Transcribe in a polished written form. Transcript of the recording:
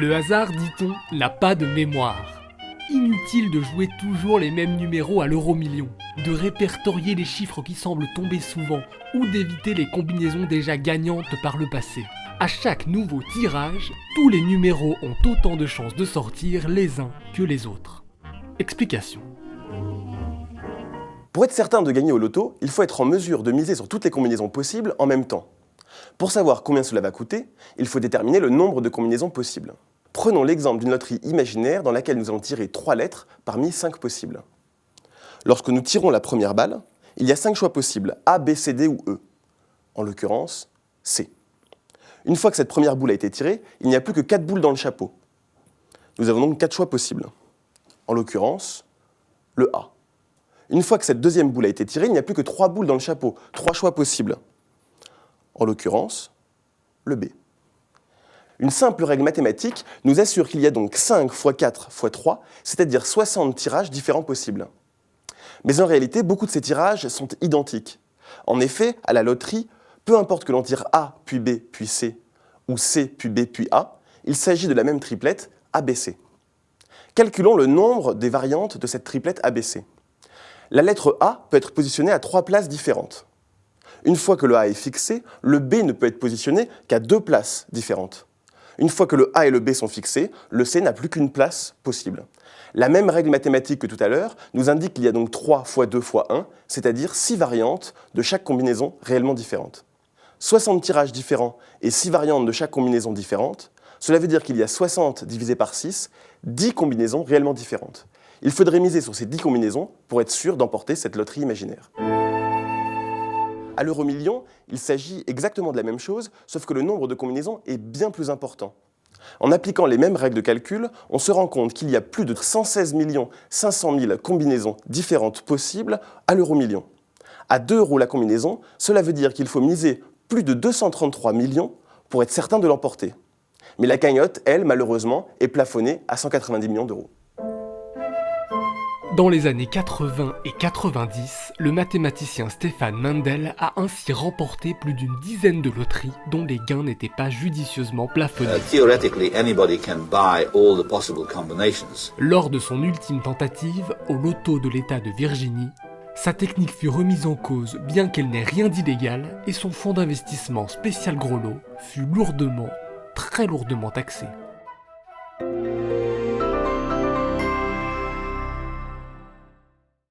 Le hasard, dit-on, n'a pas de mémoire. Inutile de jouer toujours les mêmes numéros à l'euro-million, de répertorier les chiffres qui semblent tomber souvent, ou d'éviter les combinaisons déjà gagnantes par le passé. À chaque nouveau tirage, tous les numéros ont autant de chances de sortir les uns que les autres. Explication. Pour être certain de gagner au loto, il faut être en mesure de miser sur toutes les combinaisons possibles en même temps. Pour savoir combien cela va coûter, il faut déterminer le nombre de combinaisons possibles. Prenons l'exemple d'une loterie imaginaire dans laquelle nous allons tirer 3 lettres parmi 5 possibles. Lorsque nous tirons la première balle, il y a 5 choix possibles, A, B, C, D ou E. En l'occurrence, C. Une fois que cette première boule a été tirée, il n'y a plus que 4 boules dans le chapeau. Nous avons donc 4 choix possibles. En l'occurrence, le A. Une fois que cette deuxième boule a été tirée, il n'y a plus que 3 boules dans le chapeau, 3 choix possibles. En l'occurrence, le B. Une simple règle mathématique nous assure qu'il y a donc 5 x 4 x 3, c'est-à-dire 60 tirages différents possibles. Mais en réalité, beaucoup de ces tirages sont identiques. En effet, à la loterie, peu importe que l'on tire A, puis B, puis C, ou C, puis B, puis A, il s'agit de la même triplette ABC. Calculons le nombre des variantes de cette triplette ABC. La lettre A peut être positionnée à 3 places différentes. Une fois que le A est fixé, le B ne peut être positionné qu'à 2 places différentes. Une fois que le A et le B sont fixés, le C n'a plus qu'une place possible. La même règle mathématique que tout à l'heure nous indique qu'il y a donc 3 x 2 x 1, c'est-à-dire 6 variantes de chaque combinaison réellement différente. 60 tirages différents et 6 variantes de chaque combinaison différente, cela veut dire qu'il y a 60 divisé par 6, 10 combinaisons réellement différentes. Il faudrait miser sur ces 10 combinaisons pour être sûr d'emporter cette loterie imaginaire. À l'euro-million, il s'agit exactement de la même chose, sauf que le nombre de combinaisons est bien plus important. En appliquant les mêmes règles de calcul, on se rend compte qu'il y a plus de 116 500 000 combinaisons différentes possibles à l'euro-million. À 2 € la combinaison, cela veut dire qu'il faut miser plus de 233 millions pour être certain de l'emporter. Mais la cagnotte, elle, malheureusement, est plafonnée à 190 millions d'euros. Dans les années 80 et 90, le mathématicien Stefan Mendel a ainsi remporté plus d'une dizaine de loteries dont les gains n'étaient pas judicieusement plafonnés. Lors de son ultime tentative, au loto de l'État de Virginie, sa technique fut remise en cause bien qu'elle n'ait rien d'illégal et son fonds d'investissement spécial gros lot fut lourdement, très lourdement taxé.